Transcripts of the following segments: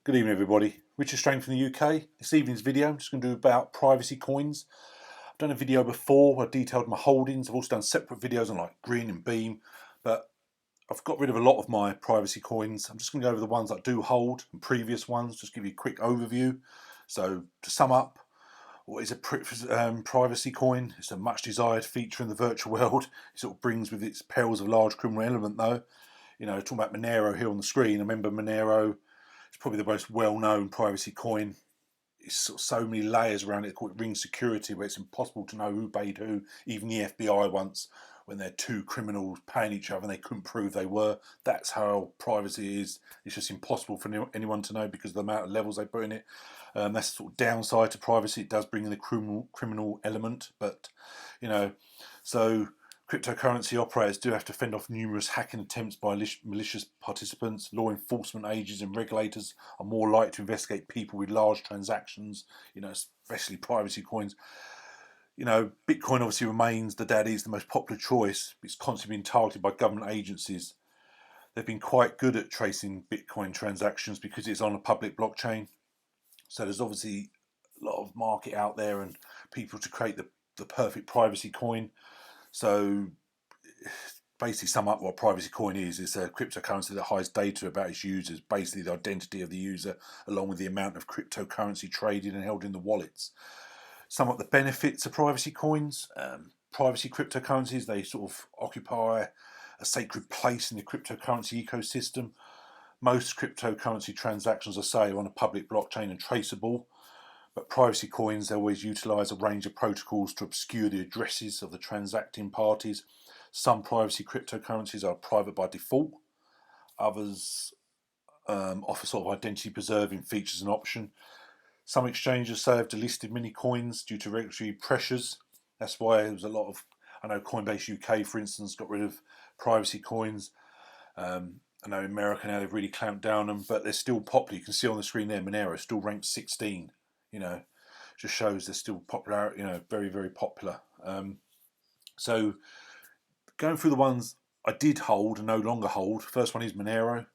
Good evening everybody, Richard Strain from the UK. This evening's video I'm just going to do about privacy coins. I've done a video before where I detailed my holdings. I've also done separate videos on like Green and Beam, but I've got rid of a lot of my privacy coins. I'm just going to go over the ones I do hold and previous ones, just give you a quick overview. So to sum up, what is a privacy coin? It's a much desired feature in the virtual world. It sort of brings with its perils of large criminal element though. You know, talking about Monero here on the screen, I remember Monero. It's probably the most well-known privacy coin. It's sort of so many layers around it. They call it ring security, where it's impossible to know who paid who. Even the FBI once, when they're two criminals paying each other and they couldn't prove they were. That's how privacy is. It's just impossible for anyone to know because of the amount of levels they put in it. That's the sort of downside to privacy. It does bring in the criminal element, but you know, so cryptocurrency operators do have to fend off numerous hacking attempts by malicious participants. Law enforcement agencies and regulators are more likely to investigate people with large transactions, you know, especially privacy coins. You know, Bitcoin obviously remains the daddy, it's the most popular choice. It's constantly being targeted by government agencies. They've been quite good at tracing Bitcoin transactions because it's on a public blockchain. So there's obviously a lot of market out there and people to create the perfect privacy coin. So basically sum up what privacy coin is. It's a cryptocurrency that hides data about its users, basically the identity of the user, along with the amount of cryptocurrency traded and held in the wallets. Some of the benefits of privacy coins. Privacy cryptocurrencies, they sort of occupy a sacred place in the cryptocurrency ecosystem. Most cryptocurrency transactions, I say, are on a public blockchain and traceable. But privacy coins, they always utilise a range of protocols to obscure the addresses of the transacting parties. Some privacy cryptocurrencies are private by default. Others offer sort of identity preserving features and option. Some exchanges say have delisted mini coins due to regulatory pressures. That's why there was a lot of, I know Coinbase UK, for instance, got rid of privacy coins. I know in America now they've really clamped down on them, but they're still popular. You can see on the screen there, Monero still ranked 16. You know, just shows they're still popular. You know, very, very popular. So going through the ones I did hold and no longer hold. First one is Monero.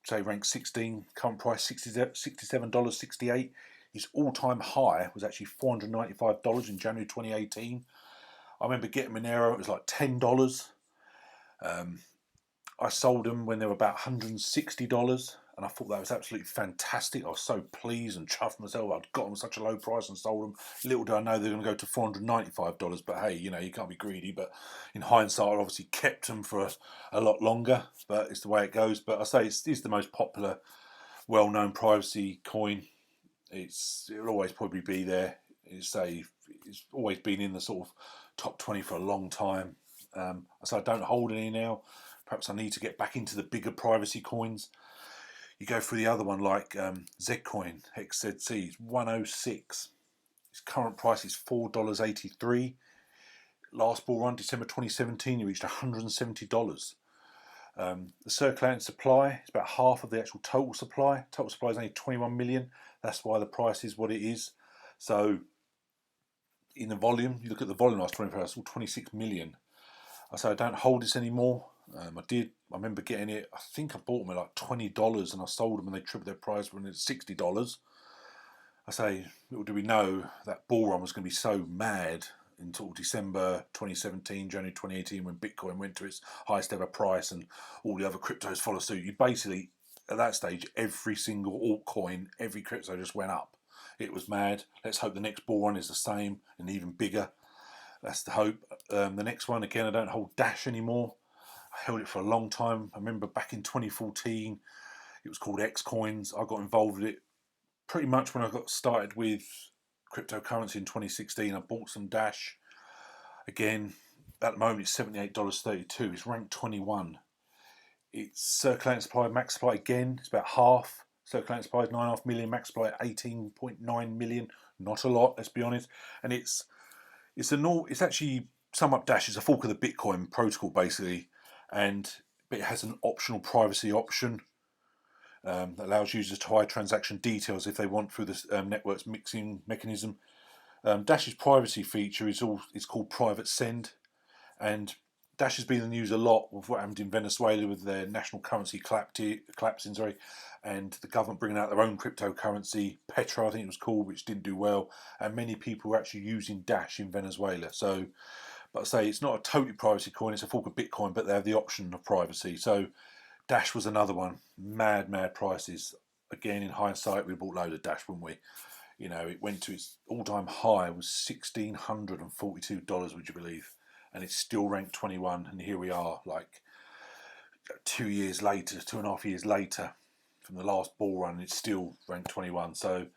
Say ranked 16. Current price $67.68. Its all-time high was actually $495 in January 2018. I remember getting Monero. It was like $10. I sold them when they were about $160, and I thought that was absolutely fantastic. I was so pleased and chuffed myself. I'd got them at such a low price and sold them. Little did I know they're going to go to $495. But hey, you know, you can't be greedy. But in hindsight, I obviously kept them for a lot longer. But it's the way it goes. But I say it's the most popular, well-known privacy coin. It'll always probably be there. It's always been in the sort of top 20 for a long time. So I don't hold any now. Perhaps I need to get back into the bigger privacy coins. You go through the other one like Zcoin, XZC, it's 106. Its current price is $4.83. Last bull run, December 2017, it reached $170. The circulating supply is about half of the actual total supply. Total supply is only 21 million. That's why the price is what it is. So in the volume, you look at the volume last 24 hours, it's all 26 million. I say I don't hold this anymore. I remember getting it, I think I bought them at like $20 and I sold them and they tripled their price when it's $60. I say, little do we know that bull run was going to be so mad until December 2017, January 2018 when Bitcoin went to its highest ever price and all the other cryptos follow suit. You basically, at that stage, every single altcoin, every crypto just went up. It was mad. Let's hope the next bull run is the same and even bigger. That's the hope. The next one, again, I don't hold Dash anymore. I held it for a long time. I remember back in 2014, it was called Xcoins. I got involved with it pretty much when I got started with cryptocurrency in 2016. I bought some Dash. Again, at the moment it's $78.32. It's ranked 21. Its circulating supply, max supply again, it's about half. Circulating supply is 9.5 million, max supply 18.9 million. Not a lot, let's be honest. And it's actually, sum up Dash is a fork of the Bitcoin protocol basically, but it has an optional privacy option that allows users to hide transaction details if they want through the network's mixing mechanism. Dash's privacy feature is called Private Send, and Dash has been in the news a lot with what happened in Venezuela with their national currency collapsing, and the government bringing out their own cryptocurrency, Petro, I think it was called, which didn't do well, and many people were actually using Dash in Venezuela. So, but I say it's not a totally privacy coin; it's a fork of Bitcoin, but they have the option of privacy. So, Dash was another one. Mad prices. Again, in hindsight, we bought a load of Dash, wouldn't we? You know, it went to its all-time high was $1,642. Would you believe? And it's still ranked 21. And here we are, like 2 years later, 2.5 years later, from the last bull run, it's still ranked 21. So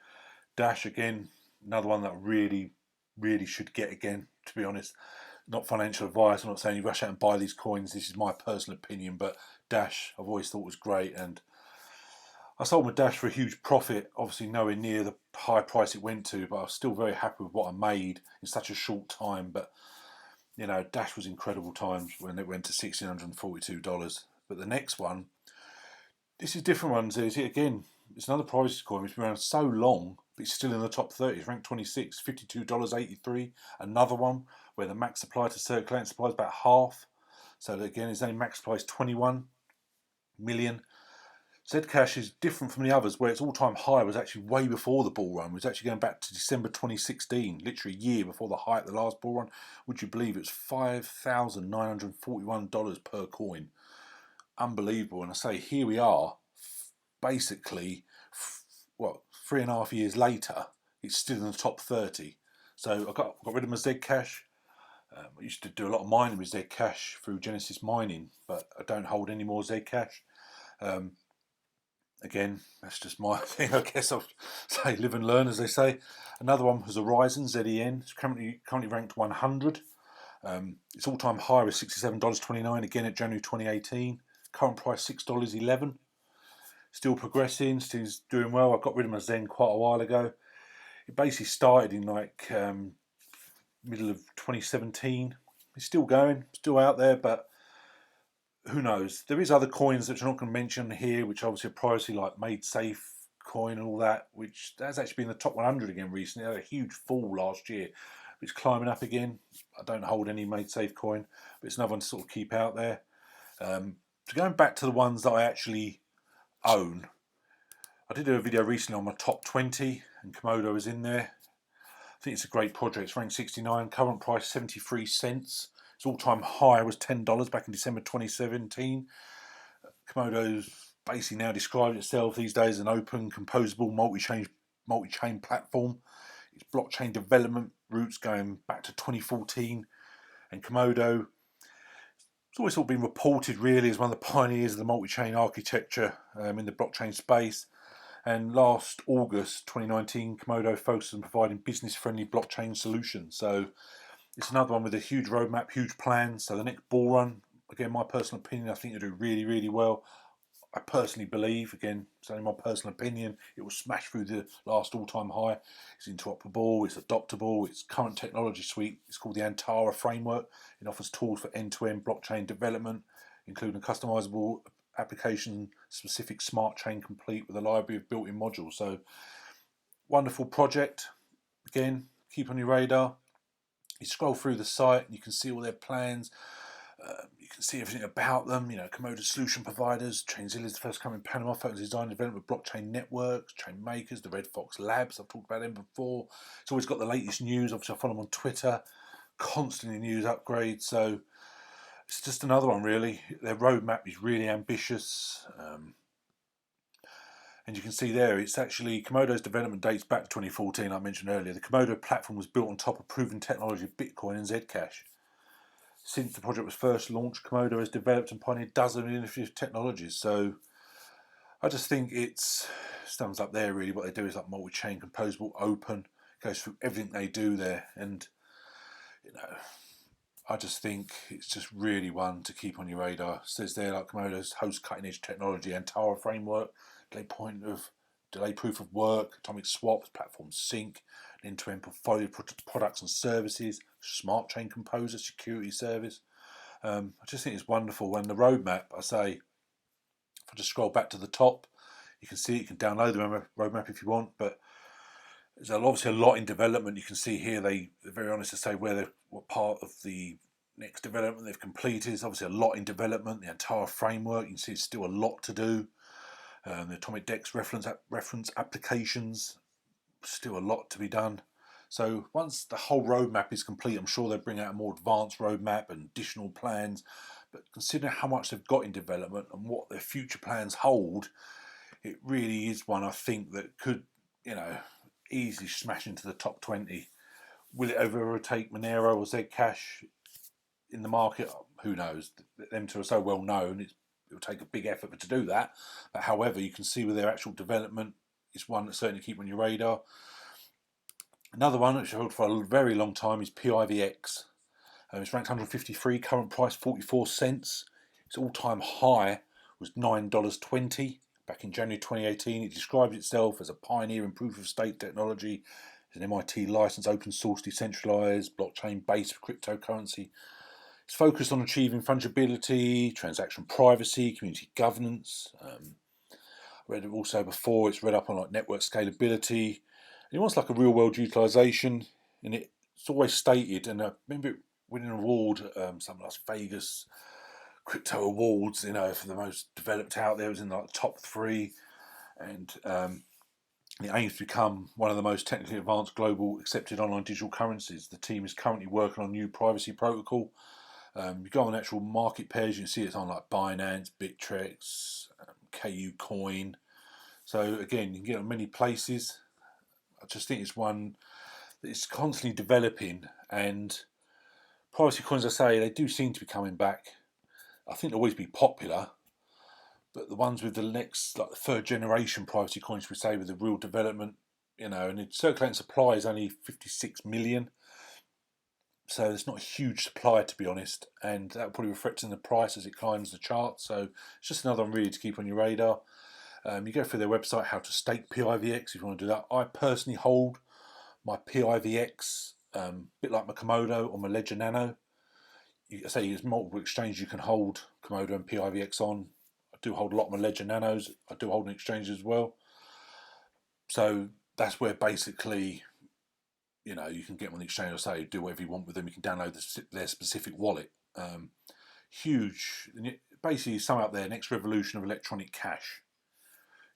Dash again, another one that really should get again. To be honest, not financial advice. I'm not saying you rush out and buy these coins. This is my personal opinion, but Dash I've always thought was great, and I sold my Dash for a huge profit, obviously nowhere near the high price it went to, but I was still very happy with what I made in such a short time. But, you know, Dash was incredible times when it went to $1,642. But the next one, this is different ones. Again, it's another privacy coin which has been around so long, but it's still in the top 30. It's ranked 26, $52.83. Another one where the max supply to circulating supply is about half. So again, its only max supply is 21 million. Zcash is different from the others, where its all-time high was actually way before the bull run. It was actually going back to December 2016, literally a year before the height of the last bull run. Would you believe it was $5,941 per coin? Unbelievable. And I say, here we are, basically, 3.5 years later, it's still in the top 30. So I got rid of my Zcash. I used to do a lot of mining with Zcash through Genesis Mining, but I don't hold any more Zcash. Again, that's just my thing. I guess I'll say live and learn, as they say. Another one was Horizon, ZEN. It's currently ranked 100. Its all-time high was $67.29, again at January 2018. Current price $6.11. Still progressing, still doing well. I got rid of my Zen quite a while ago. It basically started in like middle of 2017. It's still going, still out there, but who knows? There is other coins that I'm not going to mention here, which obviously are privacy, like Made Safe coin and all that, which has actually been in the top 100 again recently. It had a huge fall last year. It's climbing up again. I don't hold any Made Safe coin, but it's another one to sort of keep out there. So going back to the ones that I actually own, I did a video recently on my top 20, and Komodo was in there. I think it's a great project. It's ranked 69, current price 73 cents. Its all-time high was $10 back in December 2017. Komodo's basically now described itself these days as an open, composable, multi-chain platform. Its blockchain development roots going back to 2014, and Komodo, it's always sort of been reported really as one of the pioneers of the multi-chain architecture in the blockchain space. And last August 2019, Komodo focused on providing business-friendly blockchain solutions. So it's another one with a huge roadmap, huge plans. So the next bull run, again, my personal opinion, I think it'll do really well. I personally believe, again, it's only my personal opinion, it will smash through the last all-time high. It's interoperable, it's adoptable, its current technology suite, it's called the Antara framework. It offers tools for end-to-end blockchain development, including customizable application-specific smart chain complete with a library of built-in modules. So, wonderful project. Again, keep on your radar. You scroll through the site and you can see all their plans. You can see everything about them. You know, Komodo solution providers. Chainzilla is the first company in Panama focused on design and development of blockchain networks. Chain makers, the Red Fox Labs. I've talked about them before. It's always got the latest news. Obviously, I follow them on Twitter. Constantly news upgrades. So it's just another one, really. Their roadmap is really ambitious. And you can see there, it's actually, Komodo's development dates back to 2014, I mentioned earlier. The Komodo platform was built on top of proven technology of Bitcoin and Zcash. Since the project was first launched, Komodo has developed and pioneered dozens of innovative technologies. So I just think it's thumbs up there, really. What they do is like multi-chain, composable, open, goes through everything they do there. And, you know, I just think it's just really one to keep on your radar. It says there, like Komodo's host cutting-edge technology, Antara framework, delay proof of work, atomic swaps, platform sync, an end-to-end portfolio of products and services, smart chain composer, security service. I just think it's wonderful. And the roadmap, I say, if I just scroll back to the top, you can see, you can download the roadmap if you want, but there's obviously a lot in development. You can see here they're very honest to say what part of the next development they've completed. There's obviously a lot in development. The entire framework, you can see there's still a lot to do. The atomic DEX reference applications, still a lot to be done. So once the whole roadmap is complete, I'm sure they'll bring out a more advanced roadmap and additional plans. But considering how much they've got in development and what their future plans hold, it really is one I think that could, easily smash into the top 20. Will it overtake Monero or Zcash in the market? Who knows? Them two are so well known, it'll take a big effort to do that. But however, you can see with their actual development, it's one that certainly keep on your radar. Another one which I've held for a very long time is PIVX. It's ranked 153, current price 44 cents. Its all-time high was $9.20 back in January 2018. It describes itself as a pioneer in proof-of-stake technology. It's an MIT licensed, open-source, decentralized, blockchain-based cryptocurrency. It's focused on achieving fungibility, transaction privacy, community governance. I read it also before. It's read up on network scalability. It wants a real-world utilization, and it's always stated. And I remember it winning an award, some Las Vegas crypto awards, for the most developed out there. It was in the top 3, and it aims to become one of the most technically advanced global accepted online digital currencies. The team is currently working on a new privacy protocol. You go on the actual market pairs, you can see it's on Binance, Bittrex, KU Coin. So again, you can get it on many places. I just think it's one that is constantly developing, and privacy coins, I say, they do seem to be coming back. I think they'll always be popular, but the ones with the next, the third generation privacy coins, we say, with the real development, and the circulating supply is only 56 million. So it's not a huge supply, to be honest, and that will probably reflect in the price as it climbs the chart. So it's just another one really to keep on your radar. You go through their website, how to stake PIVX if you want to do that. I personally hold my PIVX, a bit like my Komodo or my Ledger Nano. There's multiple exchanges you can hold Komodo and PIVX on. I do hold a lot of my Ledger Nanos. I do hold an exchange as well. So that's where basically, you can get them on the exchange. I say, do whatever you want with them. You can download their specific wallet. Huge. Basically, sum up their next revolution of electronic cash.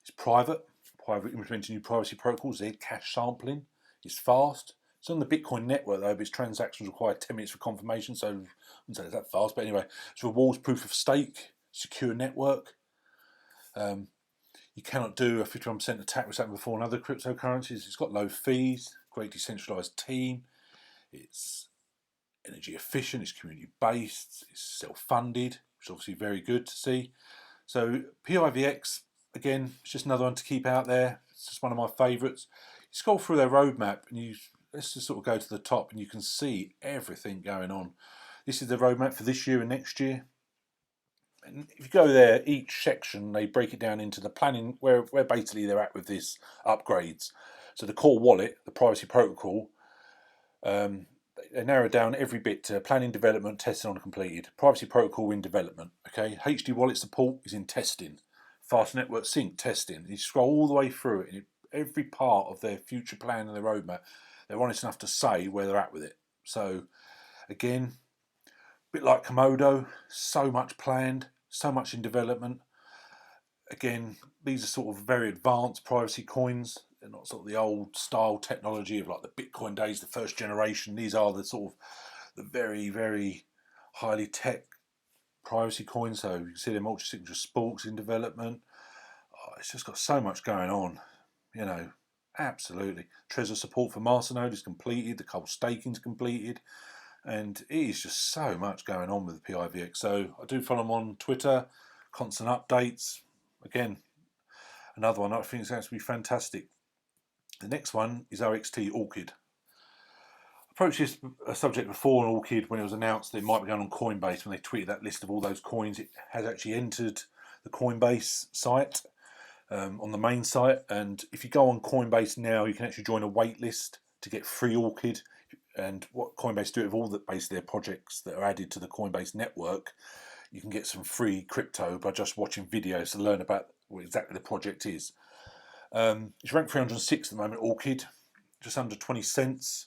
It's private implementing new privacy protocols. Cash sampling. It's fast. It's on the Bitcoin network though, but its transactions require 10 minutes for confirmation, so I wouldn't say it's that fast. But anyway, it's rewards proof of stake, secure network. You cannot do a 51% attack, which happened before in other cryptocurrencies. It's got low fees, great decentralized team. It's energy efficient, it's community based, it's self-funded, which is obviously very good to see. So PIVX, again, it's just another one to keep out there. It's just one of my favourites. You scroll through their roadmap and let's just sort of go to the top and you can see everything going on. This is the roadmap for this year and next year. And if you go there, each section, they break it down into the planning, where basically they're at with this upgrades. So the core wallet, the privacy protocol, they narrow down every bit to planning, development, testing on completed. Privacy protocol in development. Okay, HD wallet support is in testing. Fast network sync testing. You scroll all the way through it, and every part of their future plan and their roadmap, they're honest enough to say where they're at with it. So again, a bit like Komodo, so much planned, so much in development. Again, these are sort of very advanced privacy coins. They're not sort of the old style technology of like the Bitcoin days, the first generation. These are the sort of the very, very highly tech privacy coins. So you can see the multi-signature sports in development. It's just got so much going on, absolutely. Trezor support for Masternode is completed. The cold staking is completed. And it is just so much going on with the PIVX. So I do follow them on Twitter, constant updates. Again, another one I think is going to be fantastic. The next one is OXT Orchid. I approached this subject before on Orchid when it was announced that it might be going on Coinbase. When they tweeted that list of all those coins, it has actually entered the Coinbase site, on the main site. And if you go on Coinbase now, you can actually join a wait list to get free Orchid. And what Coinbase do with all basically their projects that are added to the Coinbase network, you can get some free crypto by just watching videos to learn about what exactly the project is. It's ranked 306 at the moment, Orchid, just under 20 cents.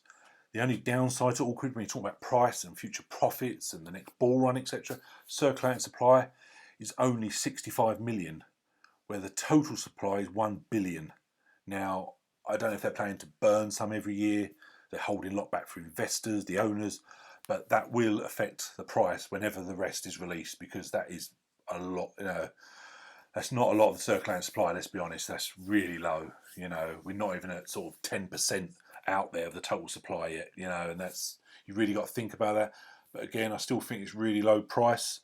The only downside to Orchid, when you talk about price and future profits and the next bull run, etc., circulating supply is only 65 million, where the total supply is 1 billion. Now, I don't know if they're planning to burn some every year. They're holding a lot back for investors, the owners, but that will affect the price whenever the rest is released, because that is a lot. That's not a lot of the circulating supply. Let's be honest. That's really low. We're not even at sort of 10% out there of the total supply yet. And that's, you really got to think about that. But again, I still think it's really low price.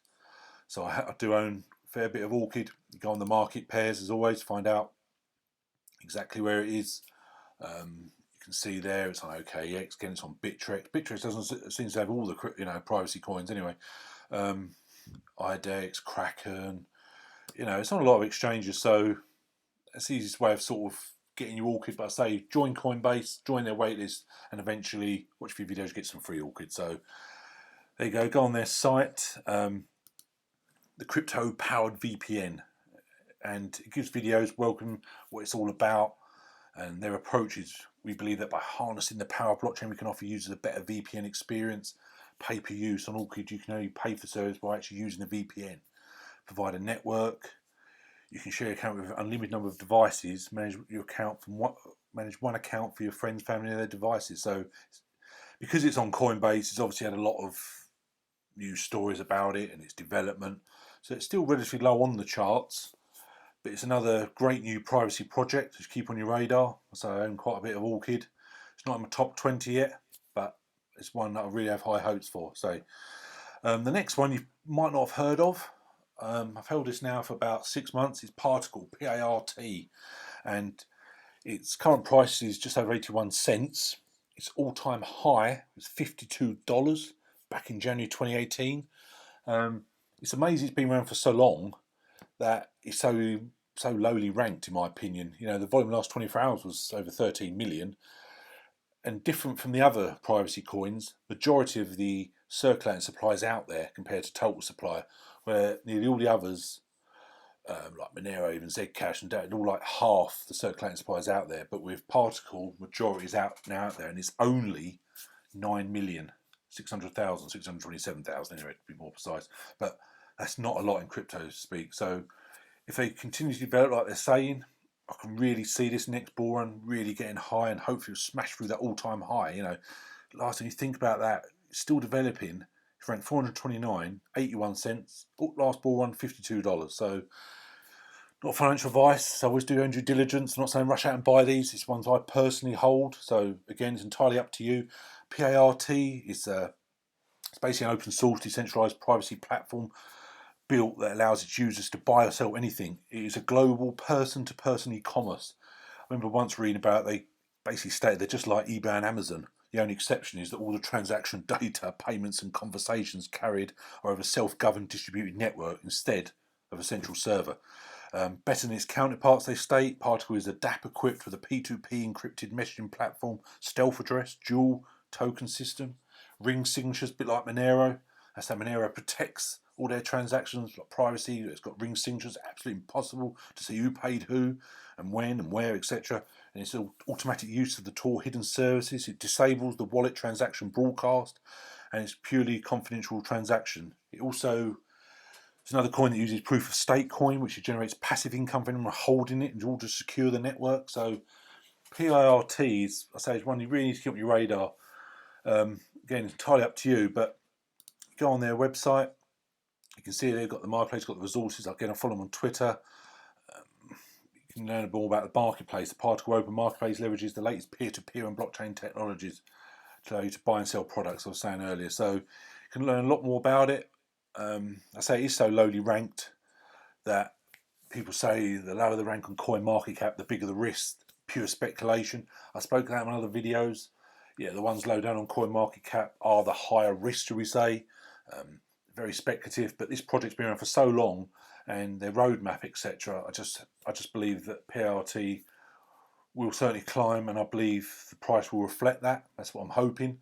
So I do own a fair bit of Orchid. You go on the market pairs as always, find out exactly where it is. You can see there it's on OKX. Again, it's on Bittrex. Bittrex doesn't seem to have all the privacy coins anyway. IDEX, Kraken. It's on a lot of exchanges, so that's the easiest way of sort of getting your Orchid. But I say join Coinbase, join their waitlist, and eventually watch a few videos, get some free Orchid. So there you go. Go on their site, the crypto powered VPN, and it gives videos, welcome what it's all about, and their approach is, we believe that by harnessing the power of blockchain, we can offer users a better VPN experience. Pay per use on Orchid, you can only pay for service by actually using the VPN. Provide a network. You can share your account with an unlimited number of devices. Manage one account for your friends, family, and their devices. So, because it's on Coinbase, it's obviously had a lot of news stories about it and its development. So it's still relatively low on the charts, but it's another great new privacy project to keep on your radar. So I own quite a bit of Orchid. It's not in my top 20 yet, but it's one that I really have high hopes for. So the next one you might not have heard of. I've held this now for about 6 months. It's Particle, P-A-R-T, and its current price is just over 81 cents. Its all-time high was $52 back in January 2018. It's amazing it's been around for so long that it's so lowly ranked, in my opinion. The volume in the last 24 hours was over 13 million. And different from the other privacy coins, majority of the circulating supply is out there compared to total supply, where nearly all the others, like Monero, even Zcash and all like half the circulating supply is out there. But with Particle, majority is out there, and it's only 9,600,000, 627,000 anyway, to be more precise. But that's not a lot in crypto speak. So if they continue to develop like they're saying, I can really see this next bull run really getting high, and hopefully smash through that all-time high. Last time you think about that, it's still developing. It's ranked 429, 81 cents. Last bull run, $52. So not financial advice. So always do your own due diligence. I'm not saying rush out and buy these. It's ones I personally hold. So again, it's entirely up to you. PART is it's basically an open source, decentralized privacy platform built that allows its users to buy or sell anything. It is a global person-to-person e-commerce. I remember once reading about it, they basically stated they're just like eBay and Amazon. The only exception is that all the transaction data, payments and conversations carried are over a self-governed distributed network instead of a central server. Better than its counterparts, they state, Particle is a DApp equipped with a P2P encrypted messaging platform, stealth address, dual token system, ring signatures, a bit like Monero. That's how Monero protects all their transactions, like privacy. It's got ring signatures, absolutely impossible to see who paid who and when and where, etc. And it's automatic use of the Tor hidden services. It disables the wallet transaction broadcast, and it's purely confidential transaction. It also is another coin that uses proof of stake coin, which generates passive income for anyone holding it in order to secure the network. So PIRT is one you really need to keep on your radar. Again, it's entirely up to you, but go on their website. You can see they've got the marketplace, got the resources. Again, I follow them on Twitter. You can learn more about the marketplace. The Particle Open Marketplace leverages the latest peer-to-peer and blockchain technologies to allow you to buy and sell products, I was saying earlier. So you can learn a lot more about it. I say it is so lowly ranked that people say the lower the rank on CoinMarketCap, the bigger the risk. Pure speculation. I spoke about that in other videos. Yeah, the ones low down on CoinMarketCap are the higher risk, shall we say. Very speculative, but this project's been around for so long, and their roadmap, etc. I just believe that PRT will certainly climb, and I believe the price will reflect that. That's what I'm hoping.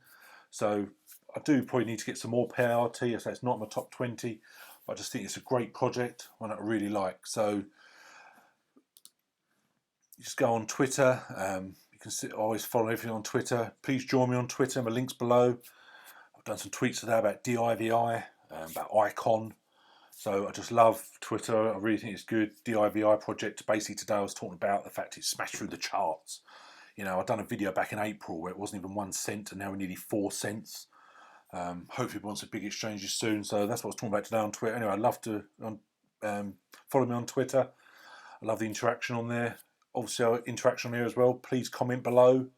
So I do probably need to get some more PRT. I say it's not in my top 20, but I just think it's a great project, one that I really like. So you just go on Twitter. You can always follow everything on Twitter. Please join me on Twitter. My link's below. I've done some tweets today about DIVI, about Icon. So I just love Twitter. I really think it's good. DIVI project. Basically today I was talking about the fact it smashed through the charts. You know, I've done a video back in April where it wasn't even 1 cent and now we're nearly 4 cents. Hopefully we want some big exchanges soon. So that's what I was talking about today on Twitter. Anyway, I'd love to follow me on Twitter. I love the interaction on there. Obviously, interaction on here as well. Please comment below.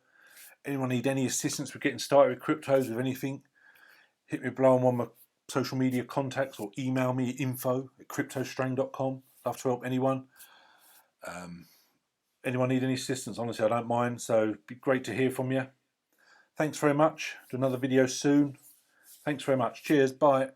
Anyone need any assistance with getting started with cryptos, with anything, hit me below on one of my social media contacts or email me at info@cryptostrain.com. Love to help anyone. Anyone need any assistance? Honestly, I don't mind. So it'd be great to hear from you. Thanks very much. Do another video soon. Thanks very much. Cheers. Bye.